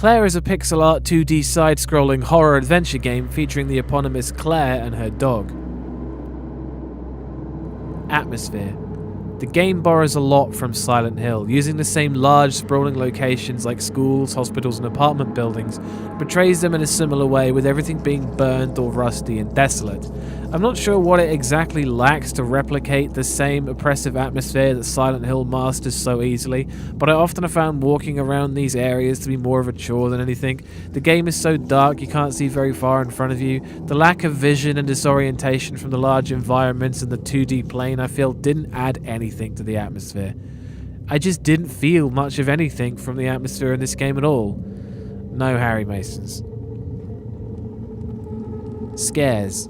Claire is a pixel art 2D side-scrolling horror adventure game featuring the eponymous Claire and her dog. Atmosphere. The game borrows a lot from Silent Hill, using the same large, sprawling locations like schools, hospitals, and apartment buildings, and portrays them in a similar way, with everything being burnt or rusty and desolate. I'm not sure what it exactly lacks to replicate the same oppressive atmosphere that Silent Hill masters so easily, but I often have found walking around these areas to be more of a chore than anything. The game is so dark you can't see very far in front of you. The lack of vision and disorientation from the large environments and the 2D plane I feel didn't add anything to the atmosphere. I just didn't feel much of anything from the atmosphere in this game at all. No Harry Masons. Scares.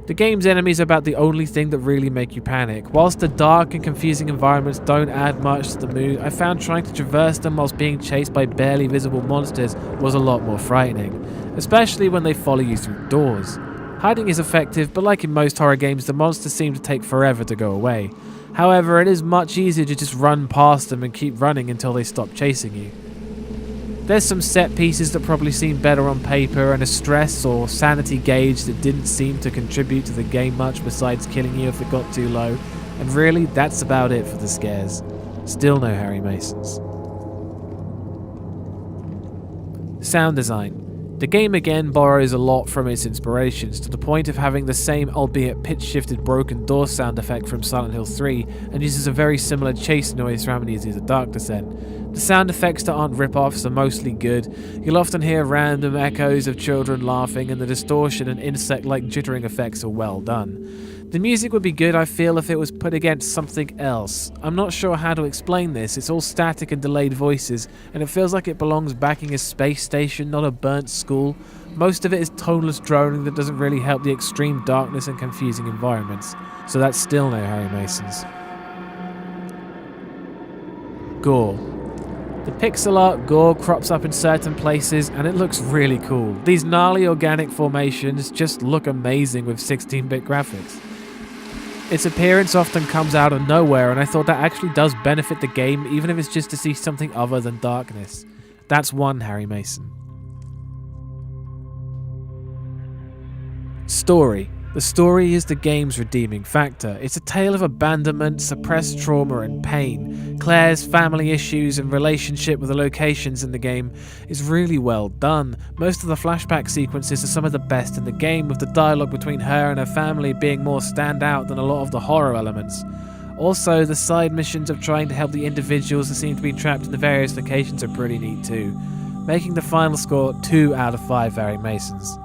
The game's enemies are about the only thing that really make you panic. Whilst the dark and confusing environments don't add much to the mood, I found trying to traverse them whilst being chased by barely visible monsters was a lot more frightening, especially when they follow you through doors. Hiding is effective, but like in most horror games, the monsters seem to take forever to go away. However, it is much easier to just run past them and keep running until they stop chasing you. There's some set pieces that probably seem better on paper, and a stress or sanity gauge that didn't seem to contribute to the game much besides killing you if it got too low, and really that's about it for the scares. Still no Harry Masons. Sound design. The game again borrows a lot from its inspirations, to the point of having the same albeit pitch-shifted broken door sound effect from Silent Hill 3, and uses a very similar chase noise from Amnesia's Dark Descent. The sound effects that aren't rip-offs are mostly good. You'll often hear random echoes of children laughing, and the distortion and insect-like jittering effects are well done. The music would be good, I feel, if it was put against something else. I'm not sure how to explain this. It's all static and delayed voices, and it feels like it belongs backing a space station, not a burnt school. Most of it is toneless droning that doesn't really help the extreme darkness and confusing environments. So that's still no Harry Masons. Gore. The pixel art gore crops up in certain places and it looks really cool. These gnarly organic formations just look amazing with 16-bit graphics. Its appearance often comes out of nowhere, and I thought that actually does benefit the game, even if it's just to see something other than darkness. That's one Harry Mason. Story. The story is the game's redeeming factor. It's a tale of abandonment, suppressed trauma and pain. Claire's family issues and relationship with the locations in the game is really well done. Most of the flashback sequences are some of the best in the game, with the dialogue between her and her family being more standout than a lot of the horror elements. Also, the side missions of trying to help the individuals that seem to be trapped in the various locations are pretty neat too, making the final score 2 out of 5 Harry Masons.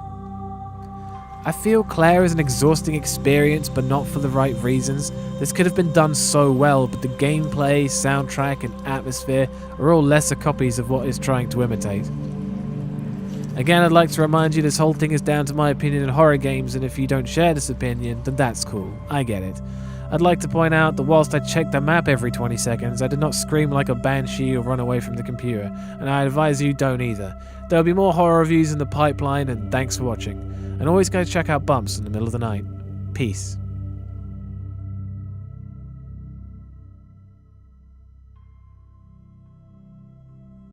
I feel Claire is an exhausting experience, but not for the right reasons. This could have been done so well, but the gameplay, soundtrack, and atmosphere are all lesser copies of what it's trying to imitate. Again, I'd like to remind you this whole thing is down to my opinion in horror games, and if you don't share this opinion, then that's cool. I get it. I'd like to point out that whilst I check the map every 20 seconds, I did not scream like a banshee or run away from the computer, and I advise you don't either. There'll be more horror reviews in the pipeline, and thanks for watching. And always go check out Bumps in the middle of the night. Peace.